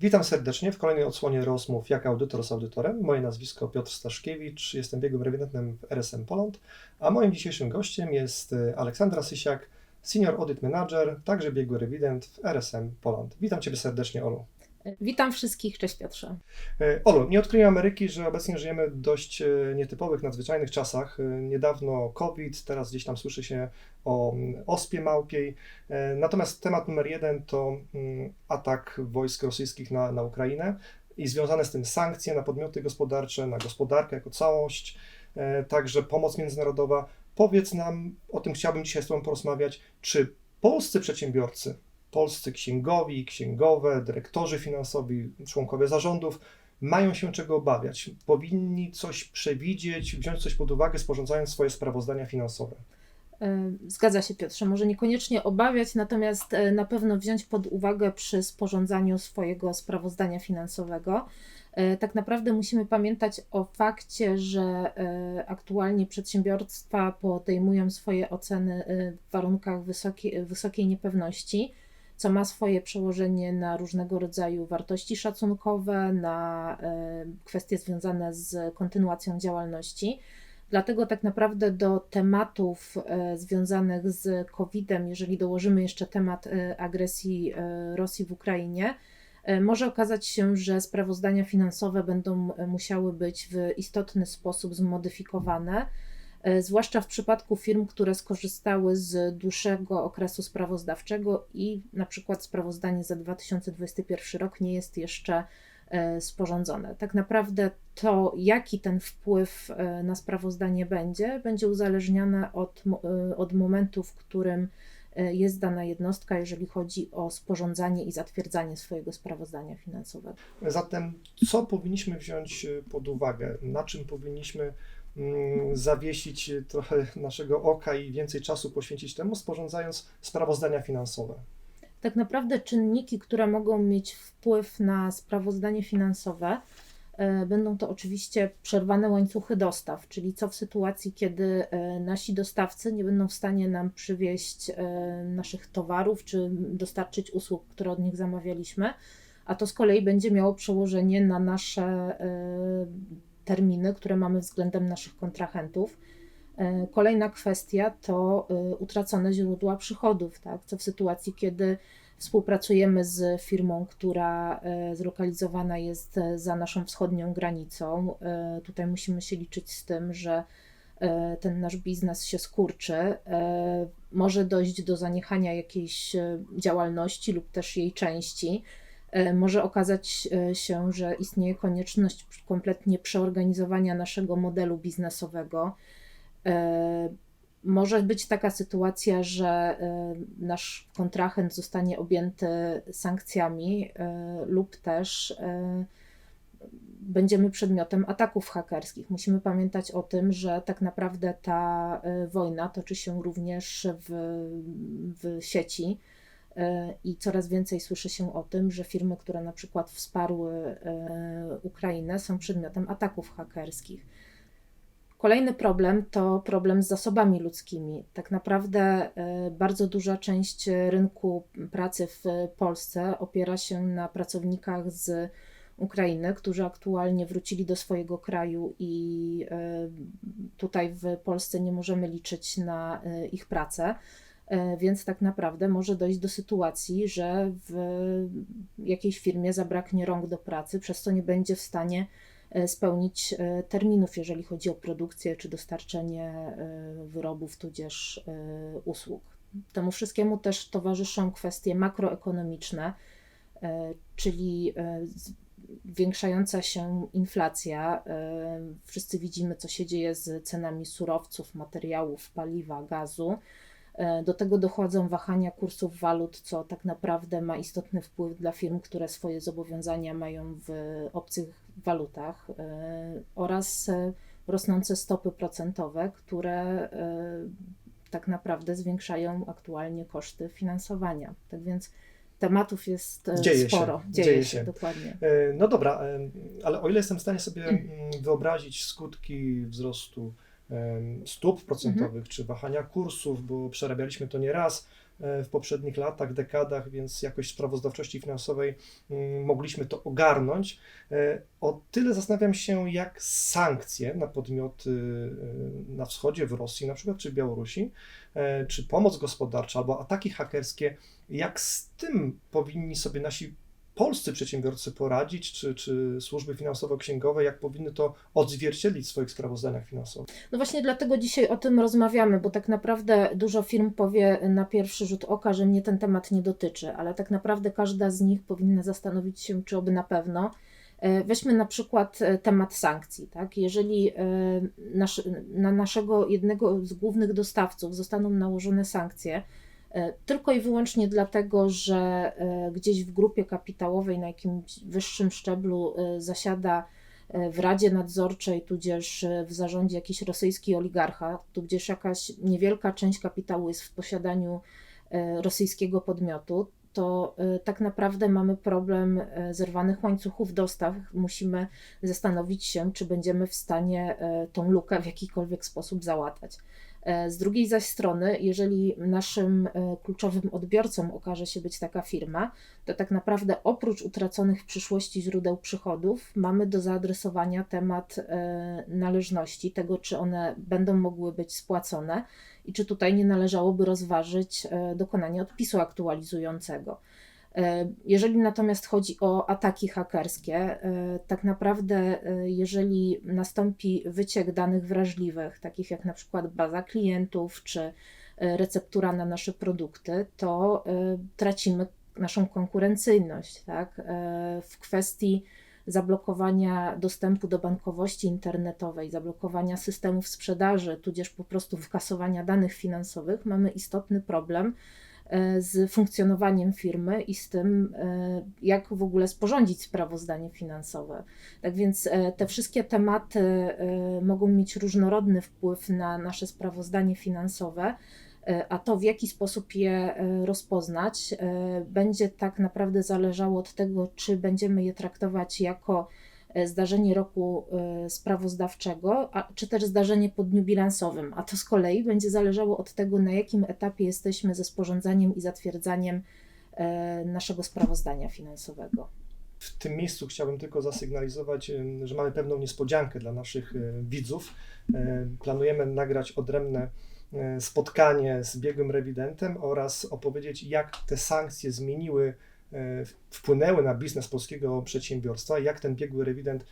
Witam serdecznie w kolejnej odsłonie rozmów Jak audytor z audytorem. Moje nazwisko Piotr Staszkiewicz, jestem biegłym rewidentem w RSM Poland, a moim dzisiejszym gościem jest Aleksandra Sysiak, Senior Audit Manager, także biegły rewident w RSM Poland. Witam Ciebie serdecznie, Olu. Witam wszystkich, cześć Piotrze. Olu, nie odkryję Ameryki, że obecnie żyjemy w dość nietypowych, nadzwyczajnych czasach. Niedawno COVID, teraz gdzieś tam słyszy się o ospie małpiej. Natomiast temat numer jeden to atak wojsk rosyjskich na Ukrainę i związane z tym sankcje na podmioty gospodarcze, na gospodarkę jako całość, także pomoc międzynarodowa. Powiedz nam, o tym chciałbym dzisiaj z Tobą porozmawiać, czy polscy przedsiębiorcy, polscy księgowi, księgowe, dyrektorzy finansowi, członkowie zarządów mają się czego obawiać? Powinni coś przewidzieć, wziąć coś pod uwagę, sporządzając swoje sprawozdania finansowe? Zgadza się, Piotrze, może niekoniecznie obawiać, natomiast na pewno wziąć pod uwagę przy sporządzaniu swojego sprawozdania finansowego. Tak naprawdę musimy pamiętać o fakcie, że aktualnie przedsiębiorstwa podejmują swoje oceny w warunkach wysokiej niepewności, co ma swoje przełożenie na różnego rodzaju wartości szacunkowe, na kwestie związane z kontynuacją działalności. Dlatego tak naprawdę do tematów związanych z COVID-em, jeżeli dołożymy jeszcze temat agresji Rosji w Ukrainie, może okazać się, że sprawozdania finansowe będą musiały być w istotny sposób zmodyfikowane, zwłaszcza w przypadku firm, które skorzystały z dłuższego okresu sprawozdawczego i na przykład sprawozdanie za 2021 rok nie jest jeszcze sporządzone. Tak naprawdę to, jaki ten wpływ na sprawozdanie będzie uzależnione od momentu, w którym jest dana jednostka, jeżeli chodzi o sporządzanie i zatwierdzanie swojego sprawozdania finansowego. Zatem co powinniśmy wziąć pod uwagę? Na czym powinniśmy zawiesić trochę naszego oka i więcej czasu poświęcić temu, sporządzając sprawozdania finansowe? Tak naprawdę czynniki, które mogą mieć wpływ na sprawozdanie finansowe, będą to oczywiście przerwane łańcuchy dostaw, czyli co w sytuacji, kiedy nasi dostawcy nie będą w stanie nam przywieźć naszych towarów czy dostarczyć usług, które od nich zamawialiśmy, a to z kolei będzie miało przełożenie na nasze terminy, które mamy względem naszych kontrahentów. Kolejna kwestia to utracone źródła przychodów, tak? Co w sytuacji, kiedy współpracujemy z firmą, która zlokalizowana jest za naszą wschodnią granicą. Tutaj musimy się liczyć z tym, że ten nasz biznes się skurczy. Może dojść do zaniechania jakiejś działalności lub też jej części. Może okazać się, że istnieje konieczność kompletnie przeorganizowania naszego modelu biznesowego. Może być taka sytuacja, że nasz kontrahent zostanie objęty sankcjami lub też będziemy przedmiotem ataków hakerskich. Musimy pamiętać o tym, że tak naprawdę ta wojna toczy się również w sieci i coraz więcej słyszy się o tym, że firmy, które na przykład wsparły Ukrainę, są przedmiotem ataków hakerskich. Kolejny problem to problem z zasobami ludzkimi. Tak naprawdę bardzo duża część rynku pracy w Polsce opiera się na pracownikach z Ukrainy, którzy aktualnie wrócili do swojego kraju i tutaj w Polsce nie możemy liczyć na ich pracę, więc tak naprawdę może dojść do sytuacji, że w jakiejś firmie zabraknie rąk do pracy, przez co nie będzie w stanie spełnić terminów, jeżeli chodzi o produkcję czy dostarczenie wyrobów tudzież usług. Temu wszystkiemu też towarzyszą kwestie makroekonomiczne, czyli zwiększająca się inflacja. Wszyscy widzimy, co się dzieje z cenami surowców, materiałów, paliwa, gazu. Do tego dochodzą wahania kursów walut, co tak naprawdę ma istotny wpływ dla firm, które swoje zobowiązania mają w obcych walutach, oraz rosnące stopy procentowe, które tak naprawdę zwiększają aktualnie koszty finansowania. Tak więc tematów jest sporo. Dzieje się, dokładnie. No dobra, ale o ile jestem w stanie sobie wyobrazić skutki wzrostu stóp procentowych czy wahania kursów, bo przerabialiśmy to nieraz w poprzednich latach, dekadach, więc jakość sprawozdawczości finansowej mogliśmy to ogarnąć. O tyle zastanawiam się, jak sankcje na podmioty na wschodzie, w Rosji na przykład, czy w Białorusi, czy pomoc gospodarcza albo ataki hakerskie, jak z tym powinni sobie nasi polscy przedsiębiorcy poradzić, czy służby finansowo-księgowe, jak powinny to odzwierciedlić w swoich sprawozdaniach finansowych? No właśnie dlatego dzisiaj o tym rozmawiamy, bo tak naprawdę dużo firm powie na pierwszy rzut oka, że mnie ten temat nie dotyczy, ale tak naprawdę każda z nich powinna zastanowić się, czy oby na pewno. Weźmy na przykład temat sankcji. Tak? Jeżeli na naszego jednego z głównych dostawców zostaną nałożone sankcje, tylko i wyłącznie dlatego, że gdzieś w grupie kapitałowej na jakimś wyższym szczeblu zasiada w Radzie Nadzorczej, tudzież w zarządzie jakiś rosyjski oligarcha, tudzież jakaś niewielka część kapitału jest w posiadaniu rosyjskiego podmiotu, to tak naprawdę mamy problem zerwanych łańcuchów dostaw. Musimy zastanowić się, czy będziemy w stanie tą lukę w jakikolwiek sposób załatać. Z drugiej zaś strony, jeżeli naszym kluczowym odbiorcą okaże się być taka firma, to tak naprawdę oprócz utraconych w przyszłości źródeł przychodów mamy do zaadresowania temat należności, tego czy one będą mogły być spłacone i czy tutaj nie należałoby rozważyć dokonania odpisu aktualizującego. Jeżeli natomiast chodzi o ataki hakerskie, tak naprawdę jeżeli nastąpi wyciek danych wrażliwych, takich jak na przykład baza klientów czy receptura na nasze produkty, to tracimy naszą konkurencyjność. Tak? W kwestii zablokowania dostępu do bankowości internetowej, zablokowania systemów sprzedaży, tudzież po prostu wykasowania danych finansowych, mamy istotny problem z funkcjonowaniem firmy i z tym, jak w ogóle sporządzić sprawozdanie finansowe. Tak więc te wszystkie tematy mogą mieć różnorodny wpływ na nasze sprawozdanie finansowe, a to w jaki sposób je rozpoznać będzie tak naprawdę zależało od tego, czy będziemy je traktować jako zdarzenie roku sprawozdawczego, czy też zdarzenie po dniu bilansowym, a to z kolei będzie zależało od tego, na jakim etapie jesteśmy ze sporządzaniem i zatwierdzaniem naszego sprawozdania finansowego. W tym miejscu chciałbym tylko zasygnalizować, że mamy pewną niespodziankę dla naszych widzów. Planujemy nagrać odrębne spotkanie z biegłym rewidentem oraz opowiedzieć, jak te sankcje wpłynęły na biznes polskiego przedsiębiorstwa, jak ten biegły rewident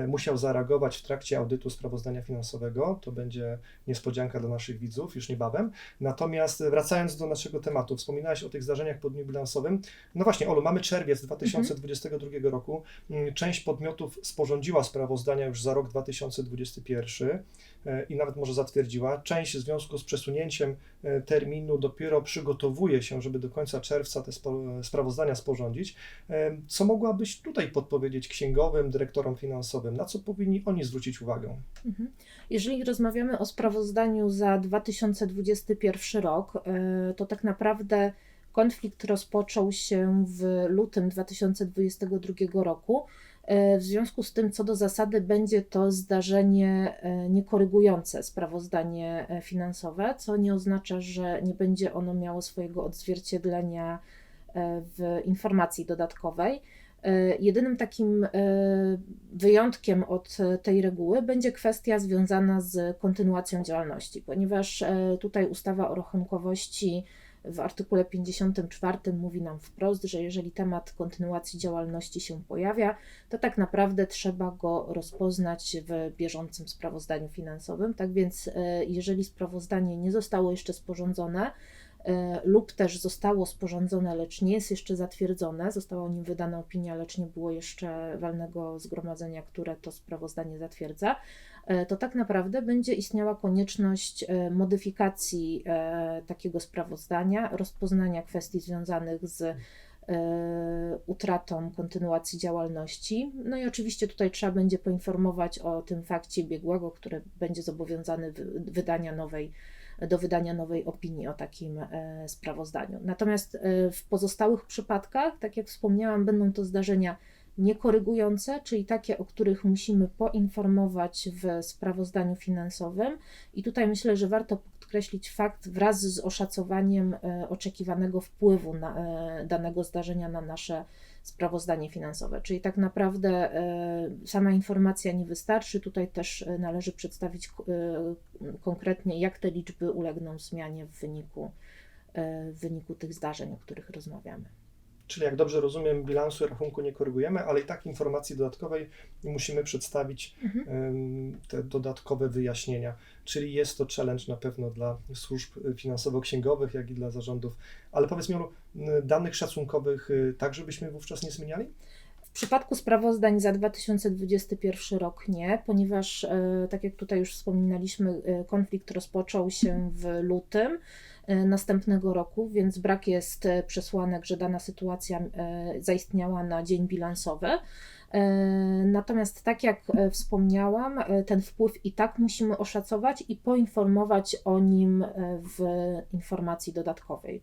musiał zareagować w trakcie audytu sprawozdania finansowego. To będzie niespodzianka dla naszych widzów już niebawem. Natomiast wracając do naszego tematu, wspominałeś o tych zdarzeniach po dniu bilansowym. No właśnie, Olu, mamy czerwiec 2022 roku. Część podmiotów sporządziła sprawozdania już za rok 2021 i nawet może zatwierdziła. Część w związku z przesunięciem terminu dopiero przygotowuje się, żeby do końca czerwca te sprawozdania sporządzić. Co mogłabyś tutaj podpowiedzieć księgowym, dyrektorom finansowym? Na co powinni oni zwrócić uwagę? Jeżeli rozmawiamy o sprawozdaniu za 2021 rok, to tak naprawdę konflikt rozpoczął się w lutym 2022 roku. W związku z tym, co do zasady, będzie to zdarzenie niekorygujące sprawozdanie finansowe, co nie oznacza, że nie będzie ono miało swojego odzwierciedlenia w informacji dodatkowej. Jedynym takim wyjątkiem od tej reguły będzie kwestia związana z kontynuacją działalności, ponieważ tutaj ustawa o rachunkowości w artykule 54 mówi nam wprost, że jeżeli temat kontynuacji działalności się pojawia, to tak naprawdę trzeba go rozpoznać w bieżącym sprawozdaniu finansowym. Tak więc jeżeli sprawozdanie nie zostało jeszcze sporządzone lub też zostało sporządzone, lecz nie jest jeszcze zatwierdzone, została o nim wydana opinia, lecz nie było jeszcze walnego zgromadzenia, które to sprawozdanie zatwierdza, to tak naprawdę będzie istniała konieczność modyfikacji takiego sprawozdania, rozpoznania kwestii związanych z utratą kontynuacji działalności. No i oczywiście tutaj trzeba będzie poinformować o tym fakcie biegłego, który będzie zobowiązany do wydania nowej opinii o takim sprawozdaniu. Natomiast w pozostałych przypadkach, tak jak wspomniałam, będą to zdarzenia niekorygujące, czyli takie, o których musimy poinformować w sprawozdaniu finansowym. I tutaj myślę, że warto podkreślić fakt wraz z oszacowaniem oczekiwanego wpływu danego zdarzenia na nasze sprawozdanie finansowe. Czyli tak naprawdę sama informacja nie wystarczy. Tutaj też należy przedstawić konkretnie, jak te liczby ulegną zmianie w wyniku tych zdarzeń, o których rozmawiamy. Czyli jak dobrze rozumiem, bilansu i rachunku nie korygujemy, ale i tak informacji dodatkowej musimy przedstawić te dodatkowe wyjaśnienia. Czyli jest to challenge na pewno dla służb finansowo-księgowych, jak i dla zarządów. Ale powiedz mi, Olu, danych szacunkowych także byśmy wówczas nie zmieniali? W przypadku sprawozdań za 2021 rok nie, ponieważ tak jak tutaj już wspominaliśmy, konflikt rozpoczął się w lutym następnego roku, więc brak jest przesłanek, że dana sytuacja zaistniała na dzień bilansowy. Natomiast tak jak wspomniałam, ten wpływ i tak musimy oszacować i poinformować o nim w informacji dodatkowej,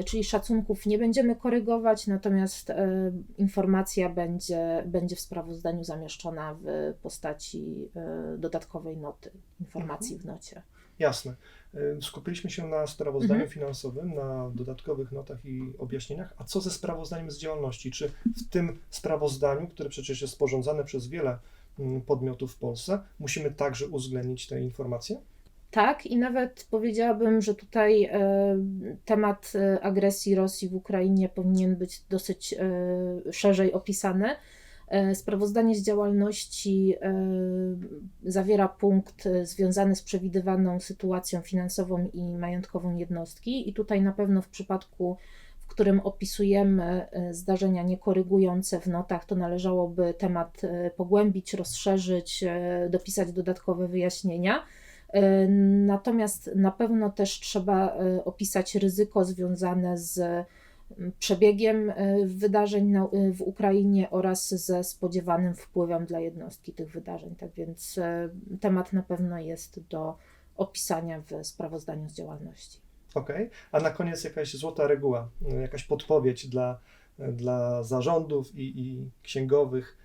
czyli szacunków nie będziemy korygować, natomiast informacja będzie w sprawozdaniu zamieszczona w postaci dodatkowej noty, informacji w nocie. Jasne. Skupiliśmy się na sprawozdaniu finansowym, na dodatkowych notach i objaśnieniach. A co ze sprawozdaniem z działalności? Czy w tym sprawozdaniu, które przecież jest sporządzane przez wiele podmiotów w Polsce, musimy także uwzględnić te informacje? Tak, i nawet powiedziałabym, że tutaj temat agresji Rosji w Ukrainie powinien być dosyć szerzej opisany. Sprawozdanie z działalności zawiera punkt związany z przewidywaną sytuacją finansową i majątkową jednostki i tutaj na pewno w przypadku, w którym opisujemy zdarzenia niekorygujące w notach, to należałoby temat pogłębić, rozszerzyć, dopisać dodatkowe wyjaśnienia. Natomiast na pewno też trzeba opisać ryzyko związane z przebiegiem wydarzeń w Ukrainie oraz ze spodziewanym wpływem dla jednostki tych wydarzeń. Tak więc temat na pewno jest do opisania w sprawozdaniu z działalności. Okej. A na koniec jakaś złota reguła, jakaś podpowiedź dla zarządów i księgowych,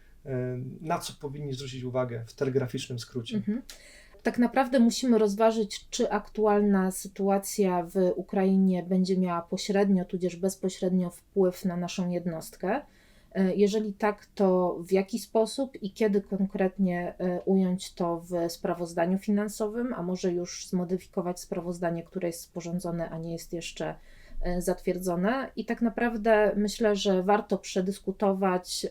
na co powinni zwrócić uwagę w telegraficznym skrócie? Tak naprawdę musimy rozważyć, czy aktualna sytuacja w Ukrainie będzie miała pośrednio, tudzież bezpośrednio wpływ na naszą jednostkę. Jeżeli tak, to w jaki sposób i kiedy konkretnie ująć to w sprawozdaniu finansowym, a może już zmodyfikować sprawozdanie, które jest sporządzone, a nie jest jeszcze zatwierdzone. I tak naprawdę myślę, że warto przedyskutować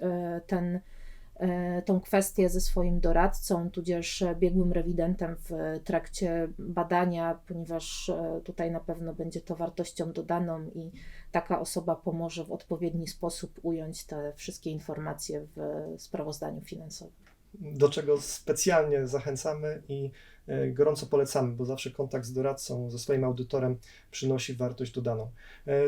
tą kwestię ze swoim doradcą, tudzież biegłym rewidentem w trakcie badania, ponieważ tutaj na pewno będzie to wartością dodaną i taka osoba pomoże w odpowiedni sposób ująć te wszystkie informacje w sprawozdaniu finansowym. Do czego specjalnie zachęcamy i gorąco polecamy, bo zawsze kontakt z doradcą, ze swoim audytorem przynosi wartość dodaną.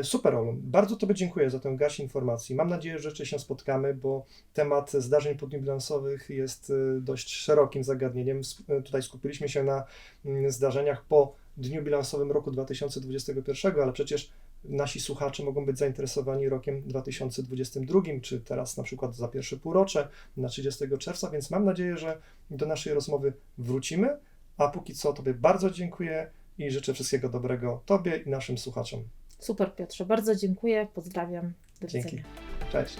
Super, Olu. Bardzo Tobie dziękuję za tę garść informacji. Mam nadzieję, że jeszcze się spotkamy, bo temat zdarzeń po dniu bilansowych jest dość szerokim zagadnieniem. Tutaj skupiliśmy się na zdarzeniach po dniu bilansowym roku 2021, ale przecież nasi słuchacze mogą być zainteresowani rokiem 2022, czy teraz na przykład za pierwsze półrocze, na 30 czerwca, więc mam nadzieję, że do naszej rozmowy wrócimy, a póki co Tobie bardzo dziękuję i życzę wszystkiego dobrego Tobie i naszym słuchaczom. Super, Piotrze, bardzo dziękuję, pozdrawiam, do Dzięki. widzenia. Cześć.